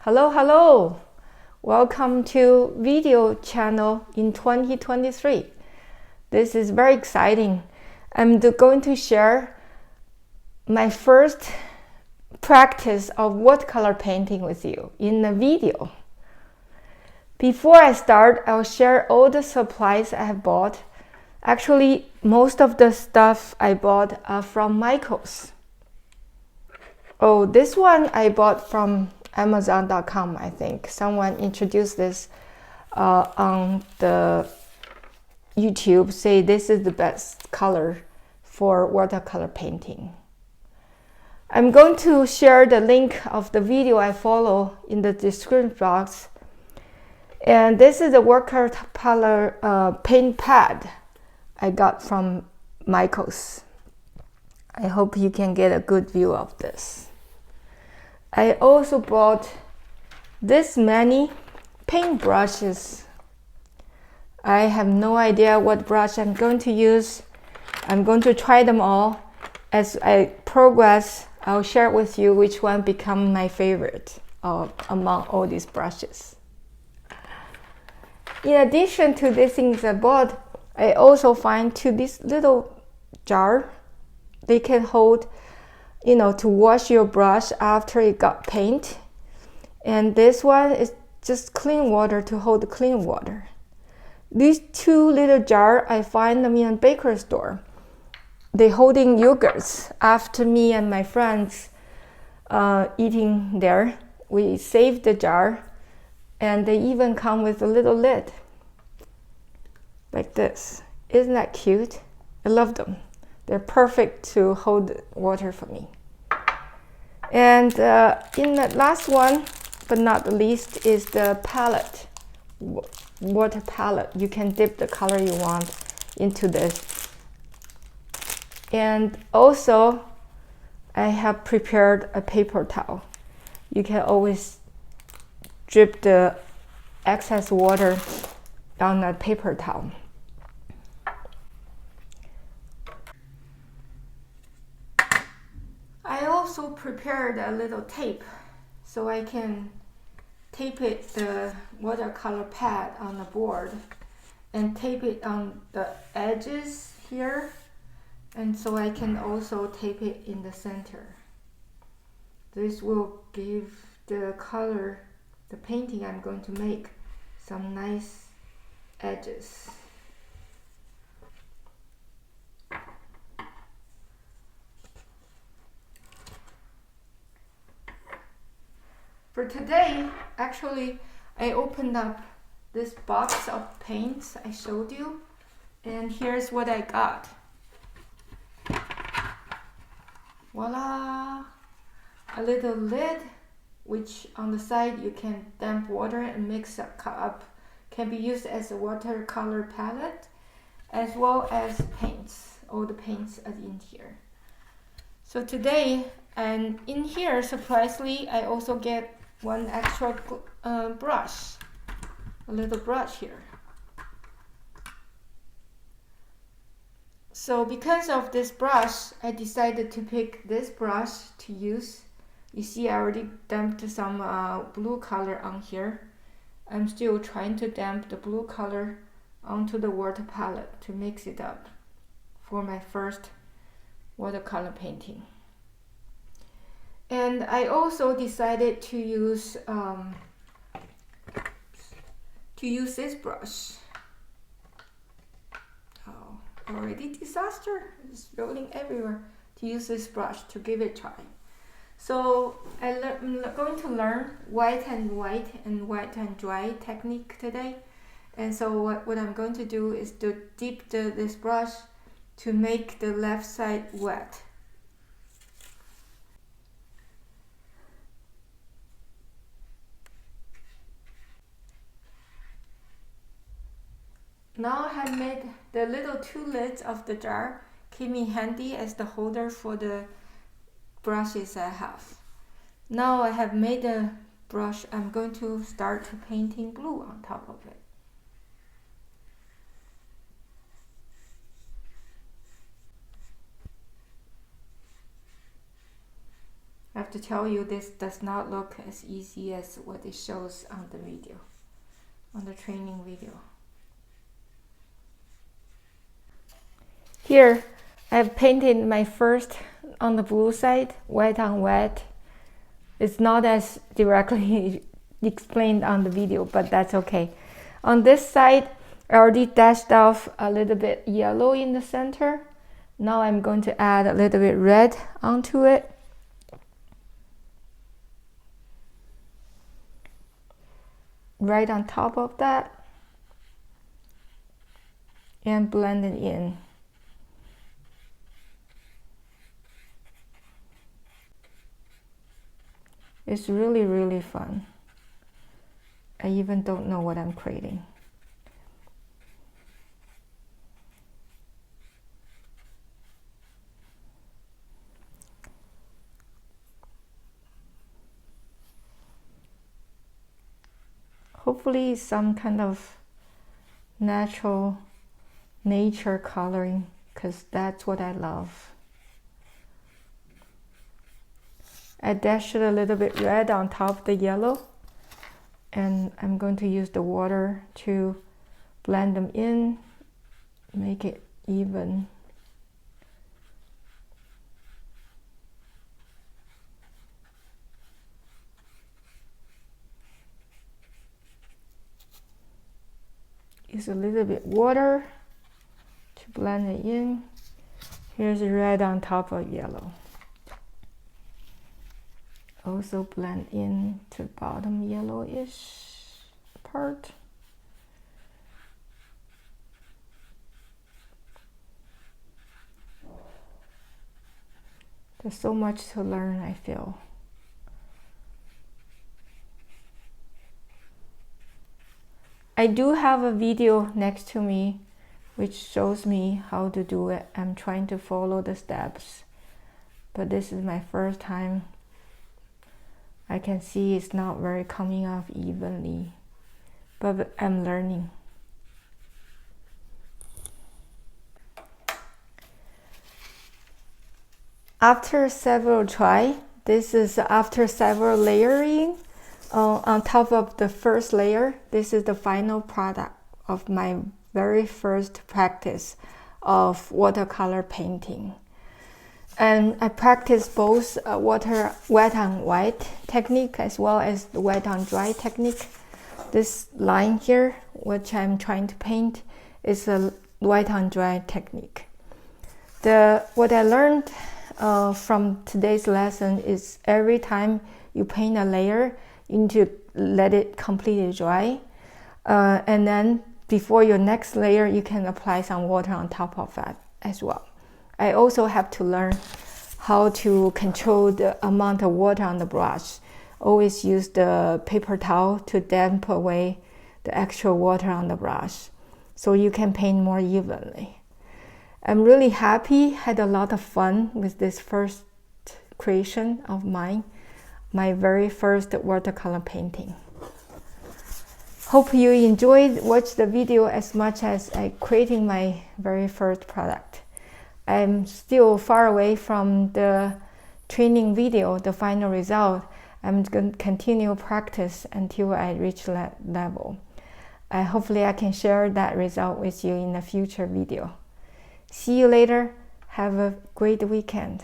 Hello. Welcome to video channel in 2023. This is very exciting. I'm going to share my first practice of watercolor painting with you in a video. Before I start, I'll share all the supplies I have bought. Actually, most of the stuff I bought are from Michaels. Oh, this one I bought from Amazon.com, I think. Someone introduced this on the YouTube, say this is the best color for watercolor painting. I'm going to share the link of the video I follow in the description box. And this is a watercolor paint pad I got from Michaels. I hope you can get a good view of this. I also bought this many paint brushes. I have no idea what brush I'm going to use. I'm going to try them all. As I progress, I'll share with you which one become my favorite among all these brushes. In addition to these things I bought, I also find this little jar. They can hold, to wash your brush after it got paint. And this one is just clean water to hold clean water. These two little jars, I find them in a bakery store. They holding yogurts. After me and my friends eating there, we saved the jar, and they even come with a little lid like this. Isn't that cute? I love them. They're perfect to hold water for me. And in the last one, but not the least, is the palette, water palette. You can dip the color you want into this. And also, I have prepared a paper towel. You can always drip the excess water on a paper towel. I also prepared a little tape so I can tape it the watercolor pad on the board and tape it on the edges here, and so I can also tape it in the center. This will give the color, the painting I'm going to make, some nice edges. For today, actually, I opened up this box of paints I showed you, and here's what I got. Voila! A little lid, which on the side you can damp water and mix up. Can be used as a watercolor palette, as well as paints. All the paints are in here. So today, and in here, surprisingly, I also get one extra brush, a little brush here. So because of this brush, I decided to pick this brush to use. You see, I already dumped some blue color on here. I'm still trying to damp the blue color onto the water palette to mix it up for my first watercolor painting. And I also decided to use this brush. Oh, already disaster! It's rolling everywhere. To use this brush to give it a try. So I'm going to learn white and dry technique today. And so what I'm going to do is to dip this brush to make the left side wet. Now I have made the little two lids of the jar, came in handy as the holder for the brushes I have. Now I have made the brush, I'm going to start painting blue on top of it. I have to tell you this does not look as easy as what it shows on the video, on the training video. Here, I've painted my first on the blue side, wet on wet. It's not as directly explained on the video, but that's okay. On this side, I already dashed off a little bit yellow in the center. Now I'm going to add a little bit red onto it. Right on top of that. And blend it in. It's really, really fun. I even don't know what I'm creating. Hopefully some kind of natural nature coloring, because that's what I love. I dashed a little bit red on top of the yellow, and I'm going to use the water to blend them in, make it even. Use a little bit water to blend it in. Here's red on top of yellow. Also blend in to the bottom yellowish part. There's so much to learn, I feel. I do have a video next to me which shows me how to do it. I'm trying to follow the steps, but this is my first time. I can see it's not very coming off evenly, but I'm learning. After several try, this is after several layering. On top of the first layer, this is the final product of my very first practice of watercolor painting. And I practice both wet on white technique as well as the wet on dry technique. This line here, which I'm trying to paint, is a wet on dry technique. What I learned from today's lesson is every time you paint a layer, you need to let it completely dry. And then before your next layer, you can apply some water on top of that as well. I also have to learn how to control the amount of water on the brush. Always use the paper towel to damp away the extra water on the brush so you can paint more evenly. I'm really happy, had a lot of fun with this first creation of mine, my very first watercolor painting. Hope you enjoyed watch the video as much as I creating my very first product. I'm still far away from the training video, the final result. I'm going to continue practice until I reach that level. Hopefully I can share that result with you in a future video. See you later. Have a great weekend.